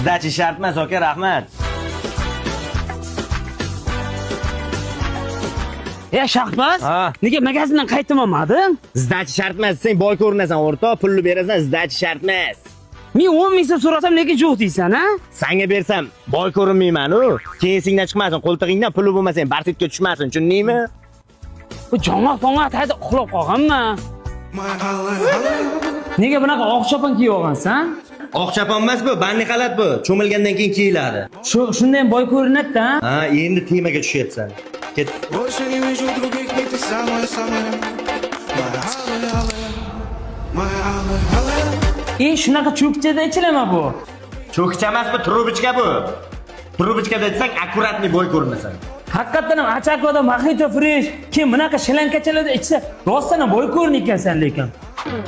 Sizdachi shart emas, aka, rahmat. Shahbaz, Ha. nega magazindan qaytolmading? Sizdachi shart emas, sen boy ko'rinasan, o'rtoq, pulni berasan, sizdachi shart emas. Men 10 ming so'm so'rasam nega yo'q deysan, ha? Senga bersam boy ko'rinmayman-ku. Keyin esingdan chiqmasin, qo'ltig'ingdan puli bo'lmasa, barsitga tushmasin, tushundingmi? Bu jonga tayda uxlab qolganman. Nega bunaqa oq chopon kiyib olgansan? Oq chopon emas bu, banni xalat bu. Cho'milgandan keyin kiyiladi. Shunda ham boy ko'rinadi-da. Ha, endi temaga tushyapsan. Ket. Больше не вижу других, ведь ты самая-самая. Моя алая. Shunaqa cho'kchada ichilama bu. Cho'kcha emas bu, trubichka bu. Trubichkada aytsang, akkuratni boy ko'rinasan. Haqiqatan ham achakvada mojito fresh, kim bunaqa shilankachalarda ichsa, rostdan boy ko'rin ekansan lekin.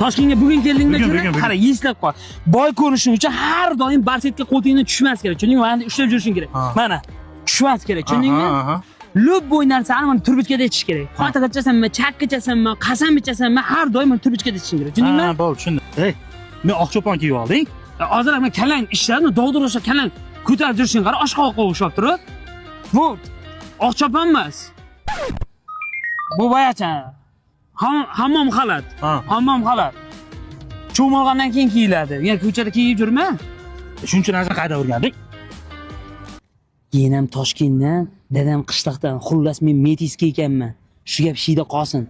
Toshkentga bugun keldingda Bugun. qara, eslab qol. Boy ko'rinishing uchun har doim barsetga qo'ltingni tushmas kerak. Tushundingmi? Mana ushlab yurishing kerak. Mana, tushmas kerak. Tushundingmi? Lub bo'ynarsan, mana turbichkada ichish kerak. Xotin ichasanmi, chak ichasanmi, qasam ichasanmi, har doim turbichkada ichishing kerak. Tushundingmi? Ha, bo'ldi, tushundim. Men oq chopon kiyib olding. Hozir men kalang ishlarni dovdirashga kalang ko'tarib yurishing qara, oshqoqqa o'xshab turib. Bu oq chopon emas. Bu boyacha hammom xalat. Hammom xalat. Cho'milgandan keyin kiyiladi. Yani ko'chada kiyib yurma. Shuning uchun narsa qayda o'rganding? Yenam Toshkentdan, dadam qishloqdan, xullas men metiska ekanman. Shu gap shiyda qolsin.